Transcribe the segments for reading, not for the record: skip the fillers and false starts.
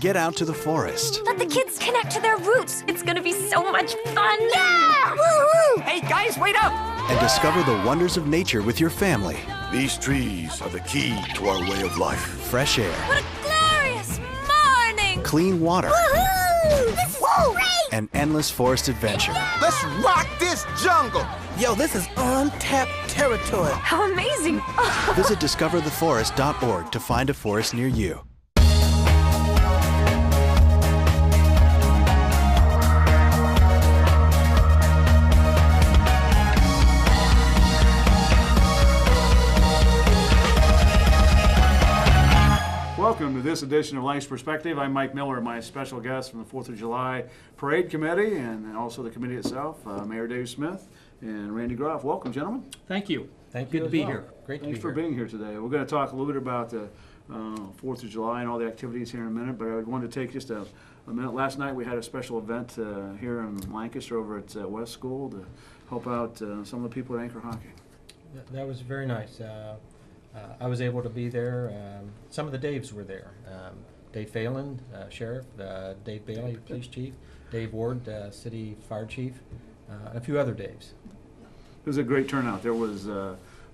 Get out to the forest. Let the kids connect to their roots. It's gonna be so much fun. Yeah! Woo-hoo! Hey, guys, wait up! And discover the wonders of nature with your family. These trees are the key to our way of life. Fresh air. What a glorious morning! Clean water. Woohoo! This is great! An endless forest adventure. Let's rock this jungle! Yo, this is untapped territory. How amazing! Visit discovertheforest.org to find a forest near you. Welcome to this edition of Life's Perspective. I'm Mike Miller, my special guest from the 4th of July Parade Committee and also the committee itself, Mayor Dave Smith and Randy Groff. Welcome, gentlemen. Thank you. Thank Good you to as be well. here. Great to Thanks be for here. being here today. We're going to talk a little bit about the 4th of July and all the activities here in a minute, but I wanted to take just a minute. Last night we had a special event here in Lancaster over at West School to help out some of the people at Anchor Hockey. That was very nice. I was able to be there. Some of the Daves were there. Dave Phelan, Sheriff, Dave Bailey, Police Chief, Dave Ward, City Fire Chief, and a few other Daves. It was a great turnout. There was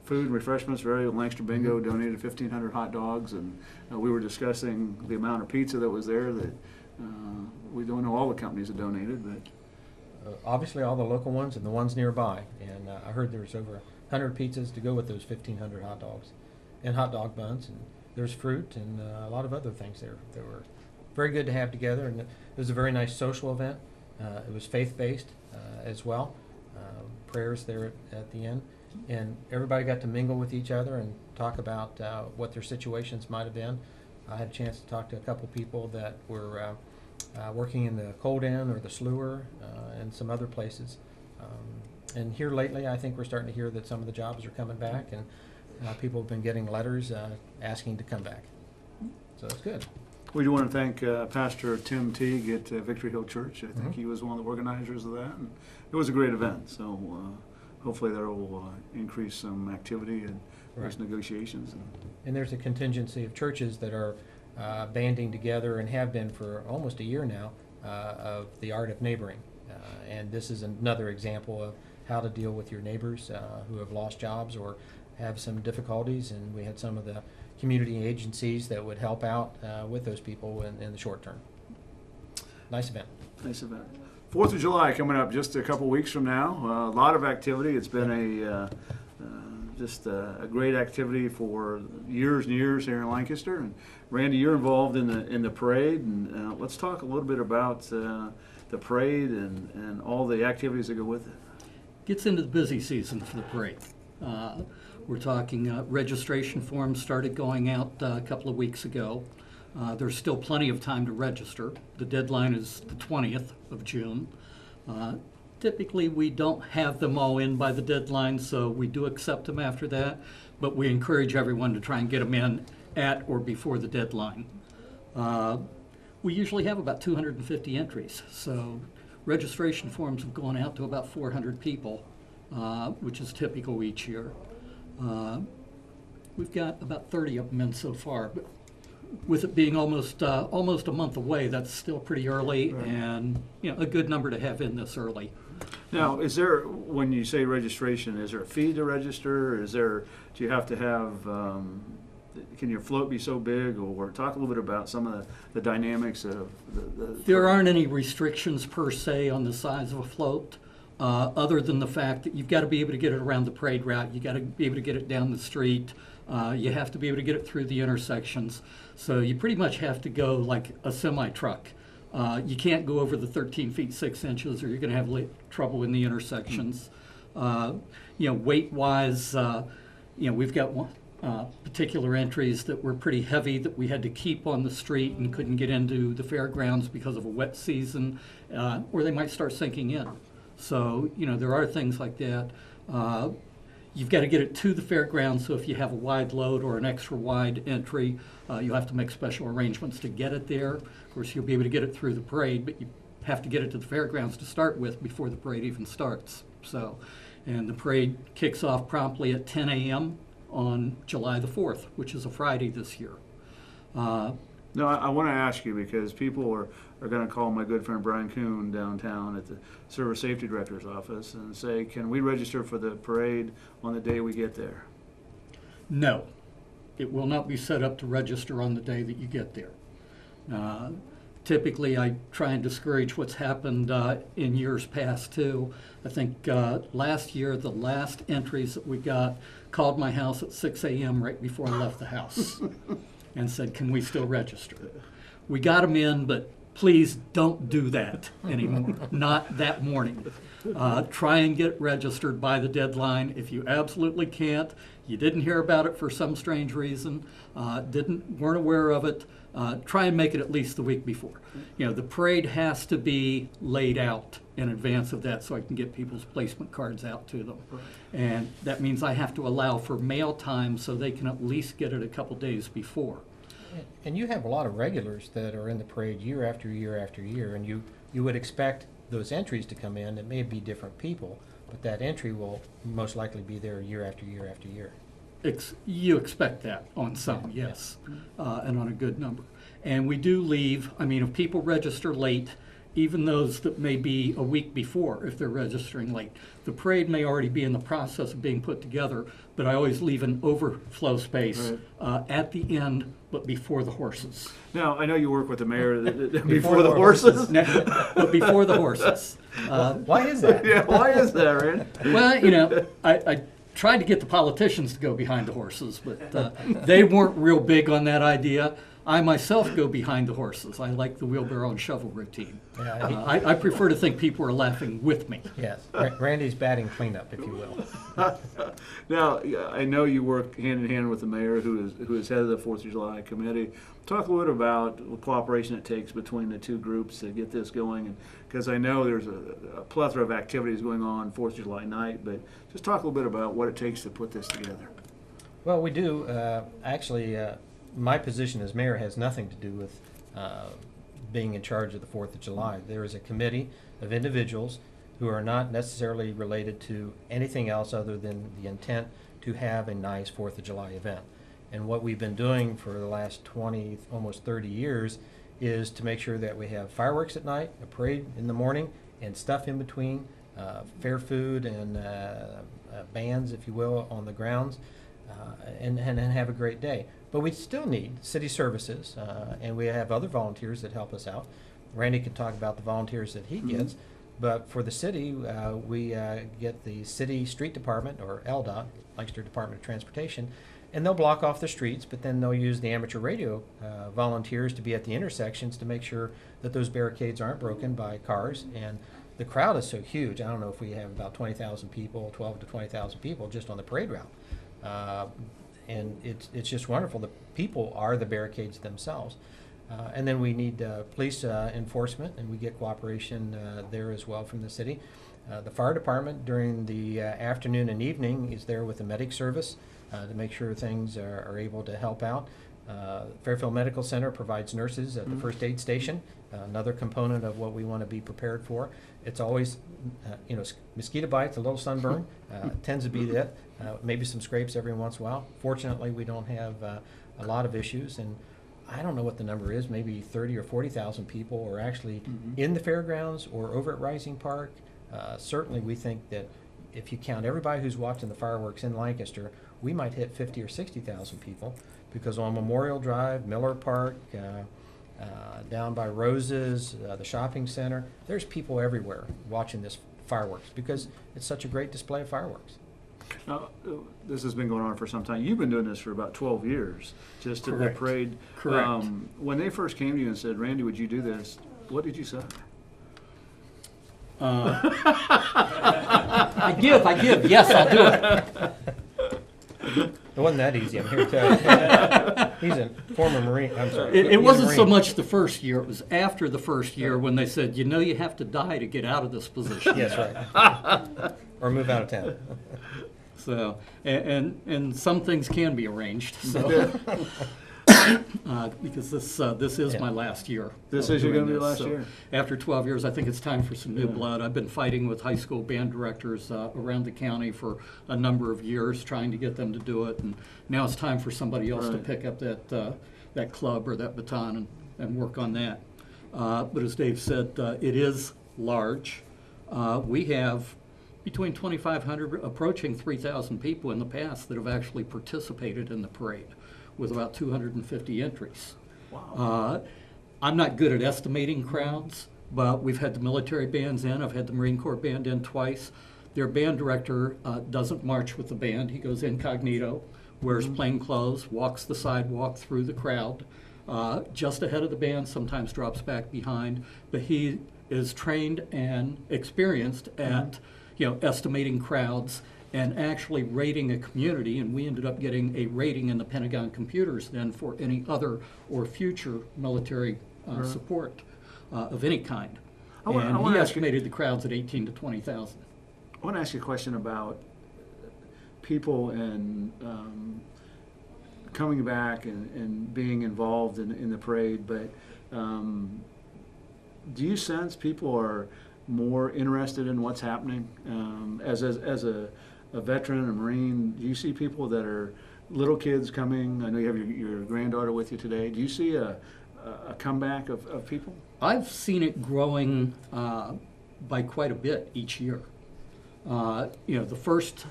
food and refreshments for everyone. Lancaster Bingo donated 1,500 hot dogs, and we were discussing the amount of pizza that was there that we don't know all the companies that donated, but Obviously all the local ones and the ones nearby. And I heard there was over 100 pizzas to go with those 1,500 hot dogs and hot dog buns. And there's fruit and a lot of other things there that were very good to have together. And it was a very nice social event. It was faith-based as well. Prayers there at the end. And everybody got to mingle with each other and talk about what their situations might have been. I had a chance to talk to a couple people that were working in the cold end or the slewer and some other places. And here lately, I think we're starting to hear that some of the jobs are coming back, and people have been getting letters asking to come back. So it's good. we do want to thank Pastor Tim Teague at Victory Hill Church. I think he was one of the organizers of that, and it was a great event. So hopefully that will increase some activity and those negotiations. And there's a contingency of churches that are banding together and have been for almost a year now of the art of neighboring. And this is another example of how to deal with your neighbors who have lost jobs or have some difficulties. And we had some of the community agencies that would help out with those people in the short term. Nice event. Nice event. 4th of July coming up just a couple weeks from now. A lot of activity. It's been just a great activity for years and years here in Lancaster. And Randy, you're involved in the parade, and let's talk a little bit about the parade and all the activities that go with it. Gets into the busy season for the parade. We're talking registration forms started going out a couple of weeks ago. There's still plenty of time to register. The deadline is the 20th of June. Typically, we don't have them all in by the deadline, so we do accept them after that, but we encourage everyone to try and get them in at or before the deadline. We usually have about 250 entries, so registration forms have gone out to about 400 people, which is typical each year. We've got about 30 of them in so far, but with it being almost a month away, that's still pretty early, and a good number to have in this early. Now, is there, when you say registration, is there a fee to register? Do you have to have, can your float be so big? Or talk a little bit about some of the dynamics of the There aren't any restrictions per se on the size of a float, other than the fact that you've got to be able to get it around the parade route. You've got to be able to get it down the street. You have to be able to get it through the intersections. So you pretty much have to go like a semi-truck. You can't go over the 13 feet 6 inches, or you're going to have trouble in the intersections. Weight-wise, we've got particular entries that were pretty heavy that we had to keep on the street and couldn't get into the fairgrounds because of a wet season, or they might start sinking in. So, there are things like that. You've got to get it to the fairgrounds, so if you have a wide load or an extra wide entry, you'll have to make special arrangements to get it there. Of course, you'll be able to get it through the parade, but you have to get it to the fairgrounds to start with before the parade even starts. So, and the parade kicks off promptly at 10 a.m. on July the 4th, which is a Friday this year. No, I want to ask you because people are going to call my good friend Brian Kuhn downtown at the Service Safety Director's office and say, can we register for the parade on the day we get there? No, it will not be set up to register on the day that you get there. Typically, I try and discourage what's happened in years past too. I think last year, the last entries that we got called my house at 6 a.m. right before I left the house and said, can we still register? We got them in, but please don't do that anymore, not that morning. Try and get registered by the deadline. If you absolutely can't, you didn't hear about it for some strange reason, weren't aware of it, try and make it at least the week before. You know, the parade has to be laid out in advance of that so I can get people's placement cards out to them. And that means I have to allow for mail time so they can at least get it a couple days before. And you have a lot of regulars that are in the parade year after year after year, and you would expect those entries to come in. It may be different people, but that entry will most likely be there year after year after year. You expect that on some, yes, and on a good number. And we do leave, I mean, if people register late, even those that may be a week before, if they're registering late, the parade may already be in the process of being put together, but I always leave an overflow space at the end, but before the horses. Now, I know you work with the mayor before the horses. But before the horses. Why is that? Yeah, why is that, Randy? Well, you know, I tried to get the politicians to go behind the horses, but they weren't real big on that idea. I myself go behind the horses. I like the wheelbarrow and shovel routine. Yeah, I prefer to think people are laughing with me. yes, Randy's batting cleanup, if you will. Now, I know you work hand in hand with the mayor, who is head of the 4th of July committee. Talk a little bit about the cooperation it takes between the two groups to get this going, because I know there's a plethora of activities going on 4th of July night, but just talk a little bit about what it takes to put this together. Well, we do. Actually, my position as mayor has nothing to do with being in charge of the 4th of July. There is a committee of individuals who are not necessarily related to anything else other than the intent to have a nice 4th of July event. And what we've been doing for the last 20, almost 30 years is to make sure that we have fireworks at night, a parade in the morning, and stuff in between, fair food and bands, if you will, on the grounds, and have a great day. But we still need city services, and we have other volunteers that help us out. Randy can talk about the volunteers that he gets, but for the city, we get the city street department, or LDOT, Lancaster Department of Transportation, and they'll block off the streets, but then they'll use the amateur radio volunteers to be at the intersections to make sure that those barricades aren't broken by cars. And the crowd is so huge. I don't know if we have about 20,000 people, 12 to 20,000 people just on the parade route. And it's just wonderful. The people are the barricades themselves. And then we need police enforcement, and we get cooperation there as well from the city. The fire department during the afternoon and evening is there with the medic service to make sure things are able to help out. Fairfield Medical Center provides nurses at the first aid station, another component of what we want to be prepared for. It's always, mosquito bites, a little sunburn, tends to be that. Maybe some scrapes every once in a while. Fortunately, we don't have a lot of issues, and I don't know what the number is, maybe 30 or 40,000 people are actually in the fairgrounds or over at Rising Park. Certainly, we think that if you count everybody who's watching the fireworks in Lancaster, we might hit 50 or 60,000 people, because on Memorial Drive, Miller Park, down by Rose's, the shopping center, there's people everywhere watching this fireworks because it's such a great display of fireworks. Now, this has been going on for some time. You've been doing this for about 12 years, just at the parade. Correct. When they first came to you and said, Randy, would you do this? What did you say? I give. Yes, I'll do it. It wasn't that easy, I'm here to tell you. He's a former Marine, I'm sorry. It wasn't so much the first year, it was after the first year when they said, you have to die to get out of this position. Yes, right. Or move out of town. So, and some things can be arranged, so. Because this is my last year. This is going to be your last year? After 12 years, I think it's time for some new blood. I've been fighting with high school band directors around the county for a number of years, trying to get them to do it, and now it's time for somebody else to pick up that club or that baton and work on that. But as Dave said, it is large. We have between 2,500 approaching 3,000 people in the past that have actually participated in the parade, with about 250 entries. Wow. I'm not good at estimating crowds, but we've had the military bands in. I've had the Marine Corps band in twice. Their band director doesn't march with the band. He goes incognito, wears plain clothes, walks the sidewalk through the crowd, just ahead of the band, sometimes drops back behind. But he is trained and experienced at estimating crowds and actually rating a community, and we ended up getting a rating in the Pentagon computers then for any other or future military support of any kind. And he estimated the crowds at 18 to 20,000. I want to ask you a question about people and coming back and being involved in the parade, but do you sense people are more interested in what's happening? As a veteran, a Marine, do you see people that are little kids coming? I know you have your granddaughter with you today. Do you see a comeback of people? I've seen it growing by quite a bit each year. The first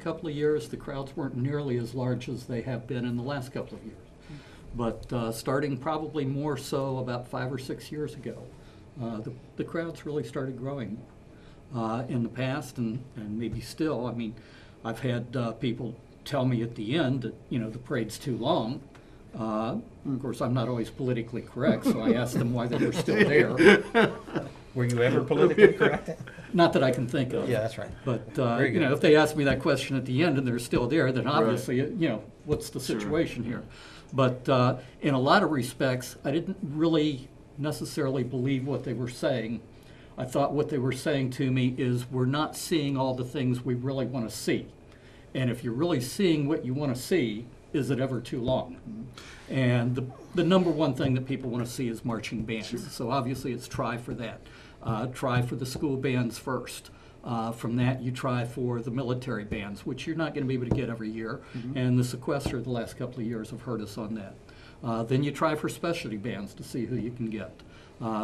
couple of years, the crowds weren't nearly as large as they have been in the last couple of years. But starting probably more so about 5 or 6 years ago, the crowds really started growing in the past and maybe still. I mean, I've had people tell me at the end that, the parade's too long. Of course, I'm not always politically correct, so I asked them why they were still there. Were you ever politically correct? Not that I can think of. Yeah, that's right. But, if they ask me that question at the end and they're still there, then obviously, what's the situation here? But in a lot of respects, I didn't really necessarily believe what they were saying. I thought what they were saying to me is, we're not seeing all the things we really want to see. And if you're really seeing what you want to see, is it ever too long? Mm-hmm. And the number one thing that people want to see is marching bands. Sure. So obviously it's try for that. Try for the school bands first. From that, you try for the military bands, which you're not going to be able to get every year. Mm-hmm. And the sequester the last couple of years have hurt us on that. Then you try for specialty bands to see who you can get.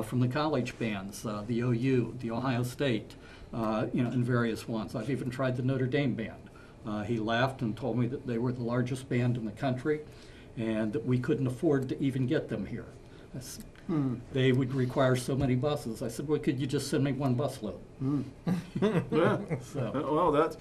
From the college bands, the OU, the Ohio State, and various ones. I've even tried the Notre Dame band. He laughed and told me that they were the largest band in the country and that we couldn't afford to even get them here. They would require so many buses. I said, well, could you just send me one busload? Yeah. Well,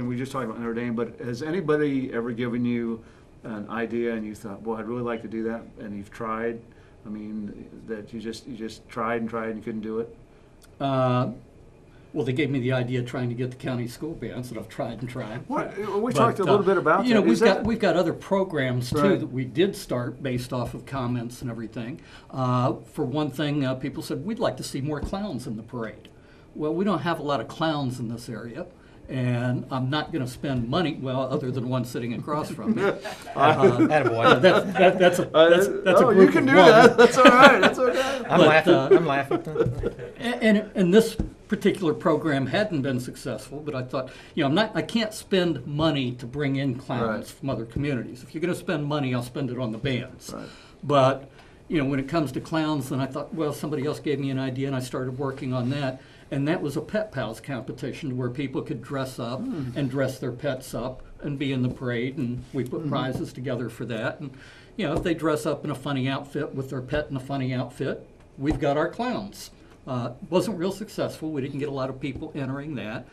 we just talked about Notre Dame, but has anybody ever given you an idea and you thought, boy, I'd really like to do that, and you've tried? I mean, that you just tried and tried and you couldn't do it? Well, they gave me the idea of trying to get the county school bands that I've tried and tried. We talked a little bit about that. We've got other programs too that we did start based off of comments and everything. For one thing, people said, we'd like to see more clowns in the parade. Well, we don't have a lot of clowns in this area, and I'm not going to spend money, other than one sitting across from me. Attaboy. That's a group you can do that. That's all right. That's okay. I'm laughing. And this particular program hadn't been successful, but I thought, I can't spend money to bring in clowns from other communities. If you're going to spend money, I'll spend it on the bands. Right. But, when it comes to clowns, then I thought, somebody else gave me an idea, and I started working on that. And that was a Pet Pals competition where people could dress up and dress their pets up and be in the parade, and we put prizes together for that. And, if they dress up in a funny outfit with their pet in a funny outfit, we've got our clowns. Wasn't real successful. We didn't get a lot of people entering that.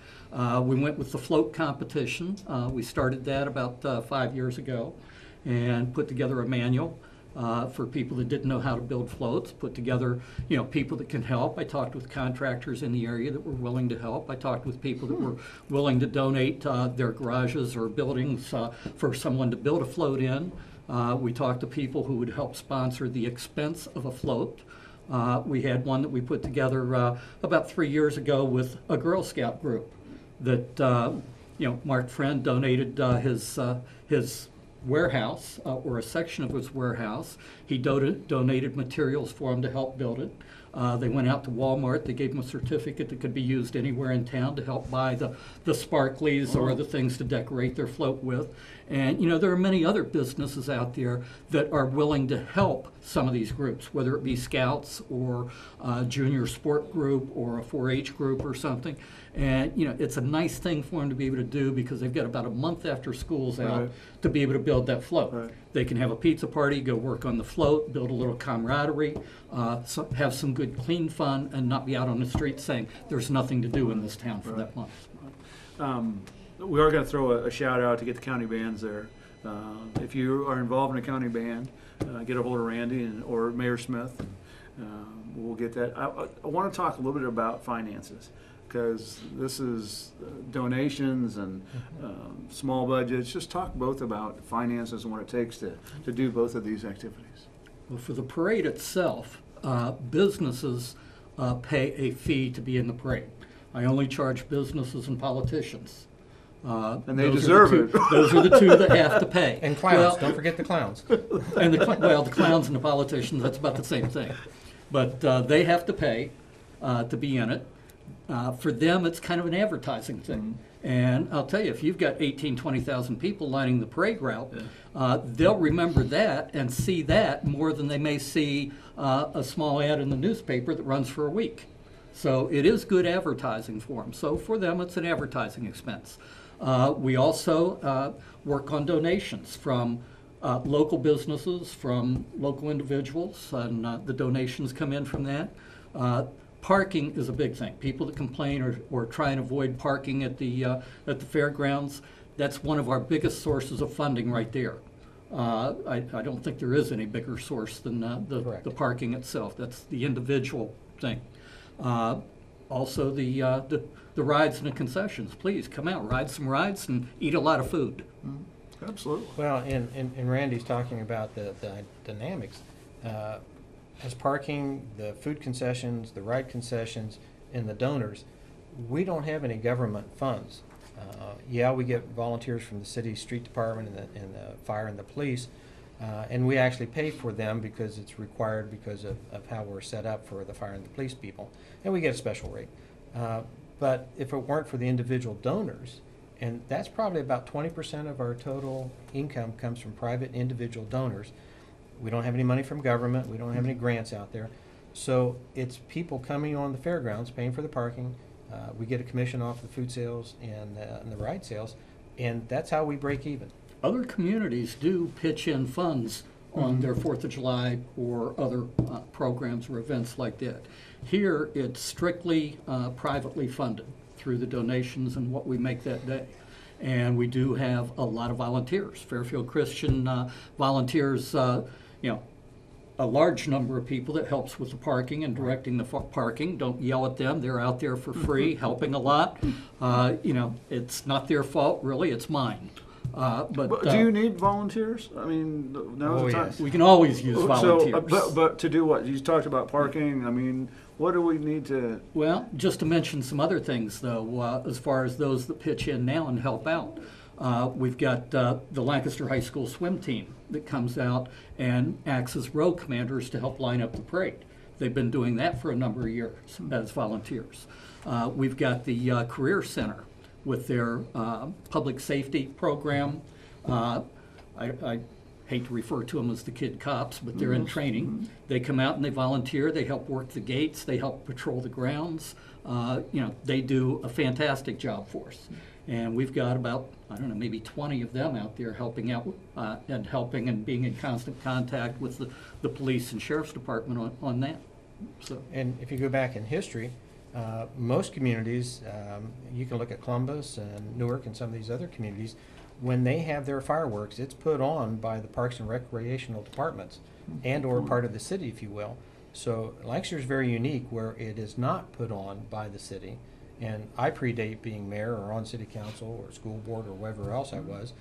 We went with the float competition. We started that about 5 years ago and put together a manual for people that didn't know how to build floats, put together, people that can help. I talked with contractors in the area that were willing to help. I talked with people that were willing to donate their garages or buildings for someone to build a float in. We talked to people who would help sponsor the expense of a float. We had one that we put together about 3 years ago with a Girl Scout group that, Mark Friend donated his warehouse or a section of his warehouse. He donated materials for him to help build it. They went out to Walmart. They gave them a certificate that could be used anywhere in town to help buy the sparklies or the things to decorate their float with. And, you know, there are many other businesses out there that are willing to help some of these groups, whether it be scouts or a junior sport group or a 4-H group or something. And, you know, it's a nice thing for them to be able to do because they've got about a month after school's out Right. to be able to build that float. Right. They can have a pizza party, go work on the float, build a little camaraderie, have some good clean fun, and not be out on the street saying there's nothing to do in this town for that month. We are going to throw a shout out to get the county bands there. If you are involved in a county band, get a hold of Randy or Mayor Smith. We'll get that. I want to talk a little bit about finances because this is donations and small budgets. Just talk both about finances and what it takes to do both of these activities. Well, for the parade itself, businesses pay a fee to be in the parade. I only charge businesses and politicians. And they Those deserve are the it. two, those are the two that have to pay. And clowns, Well, don't forget the clowns. and the clowns and the politicians, that's about the same thing. But they have to pay to be in it. For them, it's kind of an advertising thing. And I'll tell you, if you've got 18, 20,000 people lining the parade route, they'll remember that and see that more than they may see a small ad in the newspaper that runs for a week. So it is good advertising for them. So for them, it's an advertising expense. We also work on donations from local businesses, from local individuals, and the donations come in from that. Parking is a big thing. People that complain or try and avoid parking at the fairgrounds, that's one of our biggest sources of funding right there. I don't think there is any bigger source than the parking itself. That's the individual thing. Also, the rides and the concessions. Please come out, ride some rides, and eat a lot of food. Absolutely. Well, and Randy's talking about the dynamics. As parking, the food concessions, the ride concessions, and the donors, we don't have any government funds. Yeah, we get volunteers from the city street department and the fire and the police, and we actually pay for them because it's required because of how we're set up for the fire and the police people, and we get a special rate. But if it weren't for the individual donors, and that's probably about 20% of our total income comes from private individual donors. We don't have any money from government. We don't have any grants out there. So it's people coming on the fairgrounds, paying for the parking. We get a commission off the food sales and the ride sales, and that's how we break even. Other communities do pitch in funds on their 4th of July or other programs or events like that. Here, it's strictly privately funded through the donations and what we make that day. And we do have a lot of volunteers. Fairfield Christian volunteers, a large number of people that helps with the parking and directing the parking. Don't yell at them. They're out there for free, helping a lot. It's not their fault, really. It's mine. But do you need volunteers? I mean, now's the time. Yes. We can always use volunteers. But to do what? You talked about parking. I mean, what do we need to? Well, just to mention some other things, though, as far as those that pitch in now and help out. We've got the Lancaster High School swim team that comes out and acts as row commanders to help line up the parade. They've been doing that for a number of years as volunteers. We've got the Career Center with their public safety program. I hate to refer to them as the kid cops, but they're in training. They come out and they volunteer. They help work the gates. They help patrol the grounds. They do a fantastic job for us. And we've got about, maybe 20 of them out there helping out and helping and being in constant contact with the police and sheriff's department on that. So. And if you go back in history, most communities, you can look at Columbus and Newark and some of these other communities, when they have their fireworks, it's put on by the Parks and Recreational Departments and or part of the city, if you will. So Lancaster is very unique where it is not put on by the city. And I predate being mayor or on city council or school board or wherever else I was,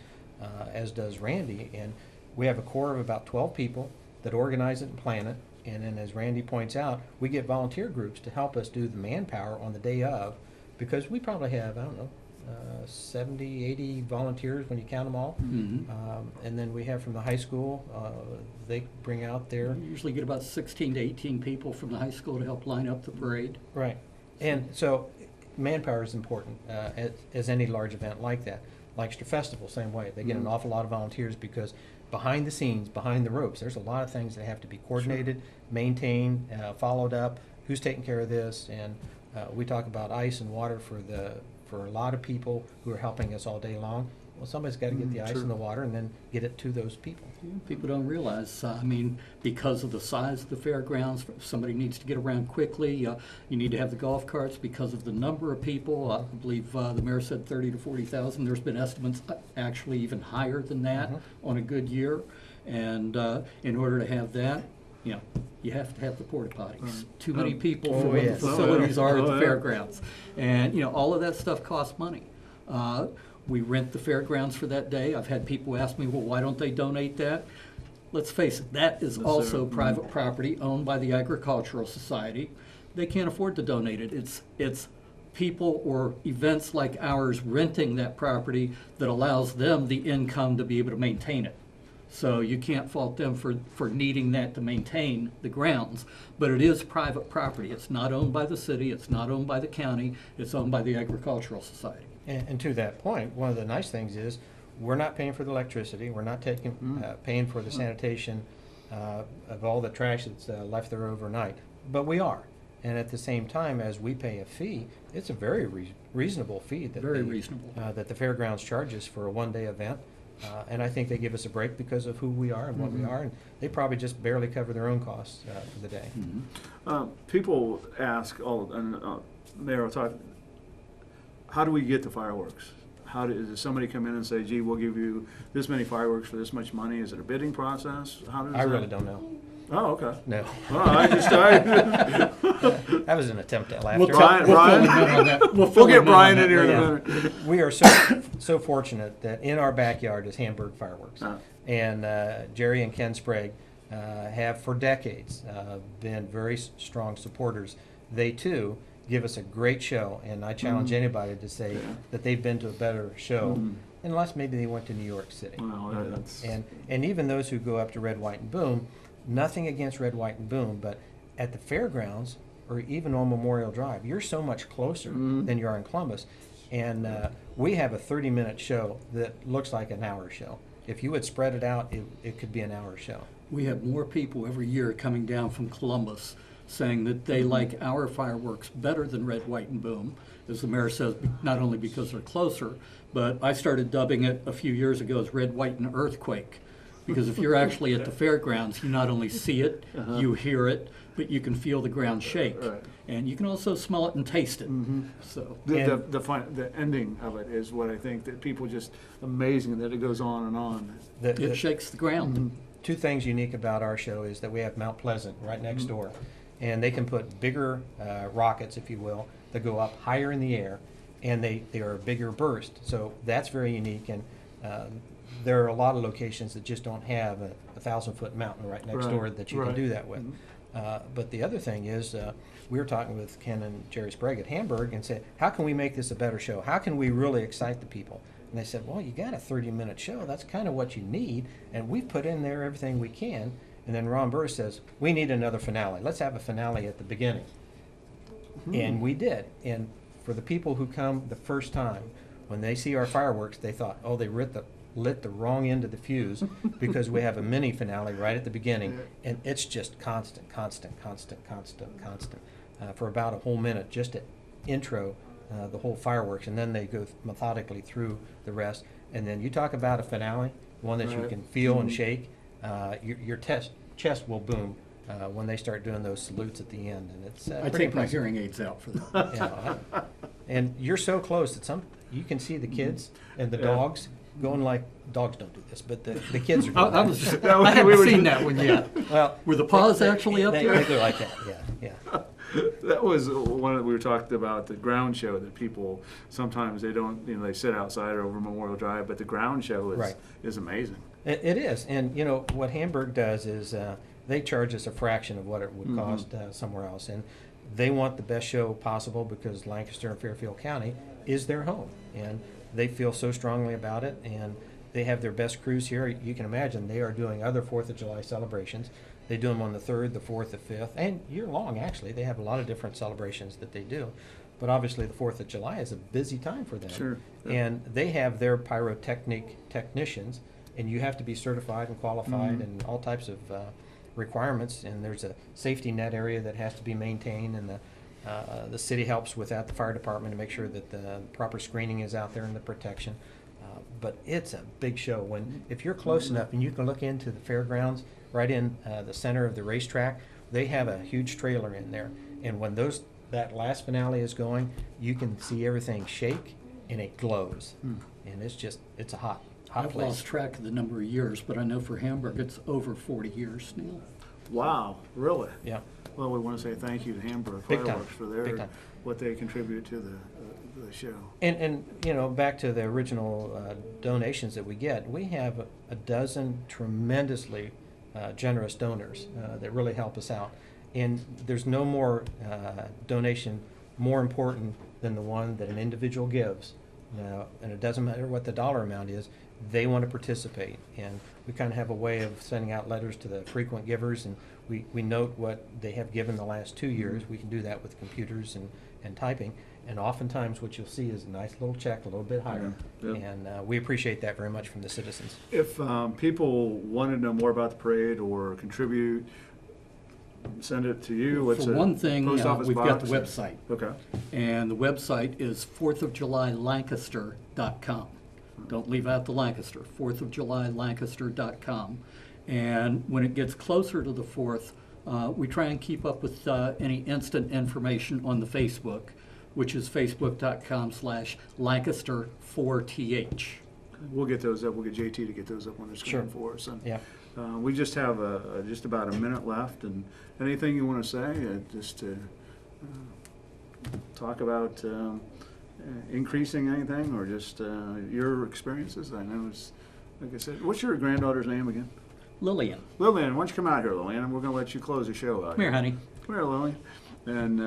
as does Randy. And we have a core of about 12 people that organize it and plan it. And then as Randy points out, we get volunteer groups to help us do the manpower on the day of, because we probably have, 70, 80 volunteers when you count them all. And then we have from the high school, they bring out their... We usually get about 16 to 18 people from the high school to help line up the parade. Right. And so manpower is important as any large event like that. Lancaster Festival, same way. They get an awful lot of volunteers because behind the scenes, behind the ropes, there's a lot of things that have to be coordinated, maintained, followed up, who's taking care of this, and we talk about ice and water for a lot of people who are helping us all day long. Well, somebody's got to get the ice and the water and then get it to those people. People don't realize, I mean, because of the size of the fairgrounds, if somebody needs to get around quickly, you need to have the golf carts because of the number of people. I believe the mayor said 30 to 40,000. There's been estimates actually even higher than that on a good year. And in order to have that, you have to have the porta potties. Too many people for what the facilities are at the fairgrounds. And, all of that stuff costs money. We rent the fairgrounds for that day. I've had people ask me, well, why don't they donate that? Let's face it, that is also private property owned by the Agricultural Society. They can't afford to donate it. It's people or events like ours renting that property that allows them the income to be able to maintain it. So you can't fault them for needing that to maintain the grounds, but it is private property. It's not owned by the city, it's not owned by the county, it's owned by the Agricultural Society. And to that point, one of the nice things is we're not paying for the electricity, we're not paying for the sanitation of all the trash that's left there overnight, but we are. And at the same time, as we pay a fee, it's a very reasonable fee that that the fairgrounds charges for a one-day event. And I think they give us a break because of who we are and what we are, and they probably just barely cover their own costs for the day. People ask, Mayor, how do we get the fireworks? Does somebody come in and say, gee, we'll give you this many fireworks for this much money? Is it a bidding process? I really don't know. Oh, okay. No. That was an attempt at laughter. We'll get Brian in here in a minute. We are so fortunate that in our backyard is Hamburg Fireworks. And Jerry and Ken Sprague have for decades been very strong supporters. They too give us a great show, and I challenge anybody to say that they've been to a better show, unless maybe they went to New York City. And even those who go up to Red, White, and Boom, nothing against Red, White, and Boom, but at the fairgrounds or even on Memorial Drive, you're so much closer than you are in Columbus. And we have a 30-minute show that looks like an hour show. If you would spread it out, it could be an hour show. We have more people every year coming down from Columbus saying that they like our fireworks better than Red, White, and Boom. As the mayor says, not only because they're closer, but I started dubbing it a few years ago as Red, White, and Earthquake. Because if you're actually at the fairgrounds, you not only see it, you hear it, but you can feel the ground shake. And you can also smell it and taste it. So the ending of it is what I think that people just amazing that it goes on and on. It shakes the ground. Two things unique about our show is that we have Mount Pleasant right next door. And they can put bigger rockets, if you will, that go up higher in the air, and they are a bigger burst. So that's very unique. And there are a lot of locations that just don't have a 1,000-foot mountain right next door that you can do that with. But the other thing is, we were talking with Ken and Jerry Sprague at Hamburg and said, how can we make this a better show? How can we really excite the people? And they said, well, you got a 30-minute show. That's kind of what you need. And we've put in there everything we can. And then Ron Burr says, we need another finale. Let's have a finale at the beginning. And we did. And for the people who come the first time, when they see our fireworks, they thought, oh, they lit the wrong end of the fuse because we have a mini finale right at the beginning. And it's just constant for about a whole minute, just to intro the whole fireworks. And then they go methodically through the rest. And then you talk about a finale, one that you can feel and shake. Your chest will boom when they start doing those salutes at the end, and it's. I take my hearing aids out for that. And you're so close that you can see the kids and the dogs going like dogs don't do this, but the kids are. Doing I haven't seen that one yet. Well, were the paws actually up there? They go like that. Yeah. That was one that we were talking about, the ground show that people sometimes they don't, they sit outside or over Memorial Drive, but the ground show is amazing. It is, and what Hamburg does is they charge us a fraction of what it would cost somewhere else, and they want the best show possible because Lancaster and Fairfield County is their home, and they feel so strongly about it, and they have their best crews here. You can imagine they are doing other 4th of July celebrations. They do them on the 3rd, the 4th, the 5th, and year long, actually. They have a lot of different celebrations that they do. But obviously the 4th of July is a busy time for them. Sure. And they have their pyrotechnic technicians, and you have to be certified and qualified and all types of requirements. And there's a safety net area that has to be maintained, and the city helps with that, the fire department, to make sure that the proper screening is out there and the protection. But it's a big show. If you're close enough and you can look into the fairgrounds, right in the center of the racetrack, they have a huge trailer in there. And when that last finale is going, you can see everything shake and it glows. And it's a hot I've place. lost track of the number of years, but I know for Hamburg it's over 40 years, Neil. Wow, really? Yeah. Well, we want to say thank you to Hamburg Big time. Fireworks for Big time. what they contribute to the show. And back to the original donations that we get, we have a dozen tremendously generous donors that really help us out. And there's no more donation more important than the one that an individual gives. And it doesn't matter what the dollar amount is, they want to participate. And we kind of have a way of sending out letters to the frequent givers, and we note what they have given the last 2 years. We can do that with computers and typing. And oftentimes what you'll see is a nice little check, a little bit higher. Yeah. And we appreciate that very much from the citizens. If people want to know more about the parade or contribute, send it to you. For one thing, post office we've got box? the website. Okay. And the website is 4thofjulylancaster.com. Don't leave out the Lancaster, 4thofjulylancaster.com. And when it gets closer to the 4th, we try and keep up with any instant information on the Facebook, which is facebook.com/Lancaster4th. We'll get those up. We'll get JT to get those up on the screen Sure. for us. And, Yeah. we just have just about a minute left. And anything you want to say, just to talk about increasing anything, or just your experiences? I know it's, like I said, what's your granddaughter's name again? Lillian. Lillian, why don't you come out here, Lillian, and we're going to let you close the show out. Come here, honey. Come here, Lillian. And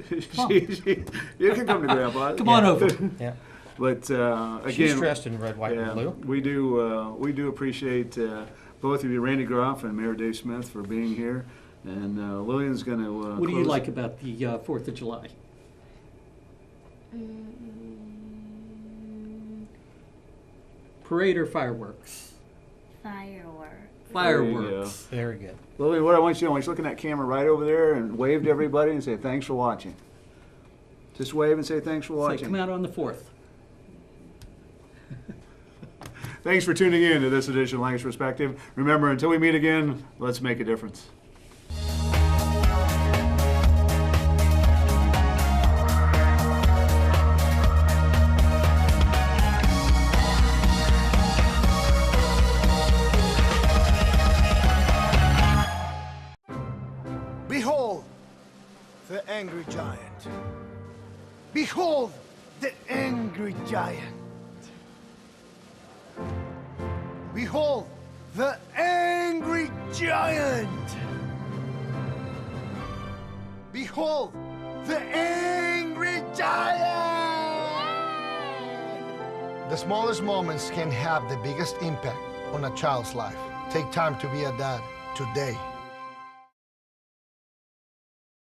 you can come to Grandpa. Come on over. Yeah. But again, She's dressed in red, white, yeah, and blue. we do appreciate both of you, Randy Groff and Mayor Dave Smith, for being here. And Lillian's going to. What do you like about the 4th of July? Parade or fireworks? Fireworks. Fireworks. Very good. Lillian, what I want you to do, I want you to look in that camera right over there and wave to everybody and say thanks for watching. Just wave and say thanks for Say, watching. come out on the 4th. Thanks for tuning in to this edition of Lancaster Perspective. Remember, until we meet again, let's make a difference. Behold the angry giant. Behold the angry giant. Behold the angry giant. Behold the angry giant. The smallest moments can have the biggest impact on a child's life. Take time to be a dad today.